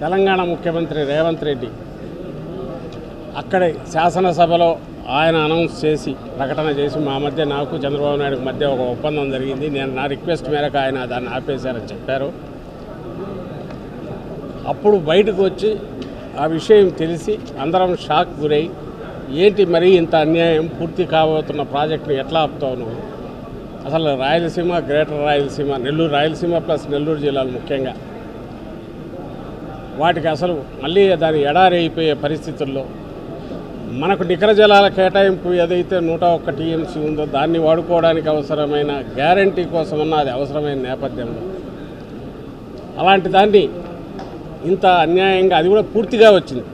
తెలంగాణ ముఖ్యమంత్రి రేవంత్ రెడ్డి అక్కడే శాసనసభలో ఆయన అనౌన్స్ చేసి ప్రకటన చేసి మా మధ్య నాకు చంద్రబాబు నాయుడు మధ్య ఒక ఒప్పందం జరిగింది. నా రిక్వెస్ట్ మేరకు ఆయన దాన్ని ఆపేశారని చెప్పారు. అప్పుడు బయటకు వచ్చి ఆ విషయం తెలిసి అందరం షాక్ గురై, ఏంటి మరీ ఇంత అన్యాయం, పూర్తి కాబోతున్న ప్రాజెక్టును ఎట్లా ఆపుతావు నువ్వు? అసలు రాయలసీమ, గ్రేటర్ రాయలసీమ, నెల్లూరు రాయలసీమ ప్లస్ నెల్లూరు జిల్లాలు ముఖ్యంగా వాటికి అసలు మళ్ళీ దాని ఎడారి అయిపోయే పరిస్థితుల్లో మనకు నికర జలాల కేటాయింపు ఏదైతే 101 టీఎంసీ ఉందో దాన్ని వాడుకోవడానికి అవసరమైన గ్యారంటీ కోసమన్నా అది అవసరమైన నేపథ్యంలో అలాంటి దాన్ని ఇంత అన్యాయంగా, అది కూడా పూర్తిగా వచ్చింది.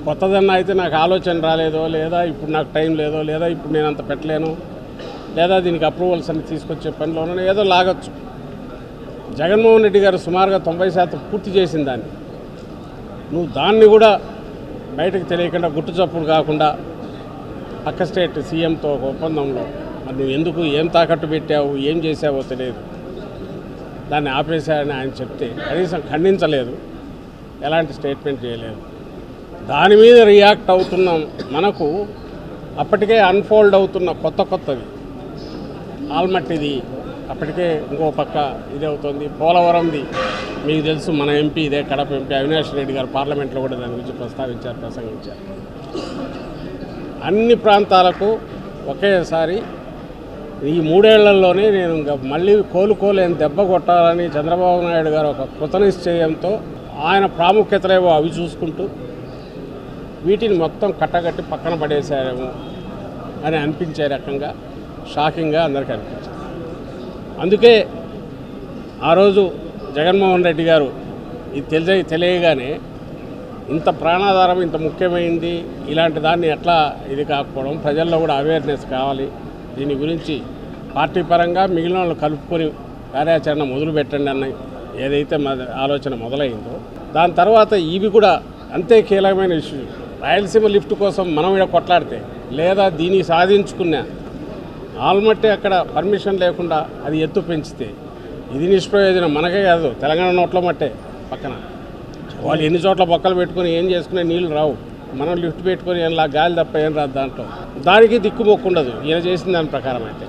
కొత్తదన్నా అయితే నాకు ఆలోచన రాలేదో, లేదా ఇప్పుడు నాకు టైం లేదో, లేదా ఇప్పుడు నేను అంత పెట్టలేను, లేదా దీనికి అప్రూవల్స్ అన్ని తీసుకొచ్చే పనిలోనూ ఏదో లాగొచ్చు. జగన్మోహన్ రెడ్డి గారు సుమారుగా 90% పూర్తి చేసిన దాన్ని నువ్వు దాన్ని కూడా బయటకు తెలియకుండా గుట్టుచప్పుడు కాకుండా పక్క స్టేట్ సీఎంతో ఒక ఒప్పందంలో మరి నువ్వు ఎందుకు ఏం తాకట్టు పెట్టావు, ఏం చేసావో తెలియదు, దాన్ని ఆపేశారని ఆయన చెప్తే కనీసం ఖండించలేదు, ఎలాంటి స్టేట్మెంట్ చేయలేదు. దాని మీద రియాక్ట్ అవుతున్నాం. మనకు అప్పటికే అన్ఫోల్డ్ అవుతున్న కొత్తవి ఆల్మట్టిది, అప్పటికే ఇంకో పక్క ఇది అవుతుంది. పోలవరంది మీకు తెలుసు, మన ఎంపీ ఇదే కడప ఎంపీ అవినాష్ రెడ్డి గారు పార్లమెంట్లో కూడా దాని గురించి ప్రసంగించారు. అన్ని ప్రాంతాలకు ఒకేసారి ఈ 3 ఏళ్లలోనే నేను ఇంకా మళ్ళీ కోలుకోలేని దెబ్బ కొట్టాలని చంద్రబాబు నాయుడు గారు ఒక కృతనిశ్చయంతో ఆయన ప్రాముఖ్యతలేవో అవి చూసుకుంటూ వీటిని మొత్తం కట్టగట్టి పక్కన పడేశారేమో అని అనిపించే రకంగా షాకింగ్గా అందరికీ అనిపించింది. అందుకే ఆ రోజు జగన్మోహన్ రెడ్డి గారు ఇది తెలియగానే ఇంత ప్రాణాధారం, ఇంత ముఖ్యమైనది, ఇలాంటి దాన్ని ఎట్లా ఇది కాకపోవడం, ప్రజల్లో కూడా అవేర్నెస్ కావాలి, దీని గురించి పార్టీ పరంగా మిగిలిన వాళ్ళు కలుపుకొని కార్యాచరణ మొదలు పెట్టండి అన్న ఏదైతే ఆలోచన మొదలైందో, దాని తర్వాత ఇవి కూడా అంతే కీలకమైన ఇష్యూ. రాయలసీమ లిఫ్ట్ కోసం మనం ఇక్కడ కొట్లాడితే, లేదా దీన్ని సాధించుకున్న ఆల్మట్టి అక్కడ పర్మిషన్ లేకుండా అది ఎత్తు పెంచితే ఇది నిష్ప్రయోజనం. మనకే కాదు, తెలంగాణ నోట్ల మట్టే పక్కన వాళ్ళు ఎన్ని చోట్ల బొక్కలు పెట్టుకుని ఏం చేసుకునే నీళ్ళు రావు. మనం లిఫ్ట్ పెట్టుకొని ఏం గాలి తప్ప ఏం రాదు దాంట్లో. దానికి దిక్కుమొక్కుండదు ఈయన చేసిన దాని ప్రకారం అయితే.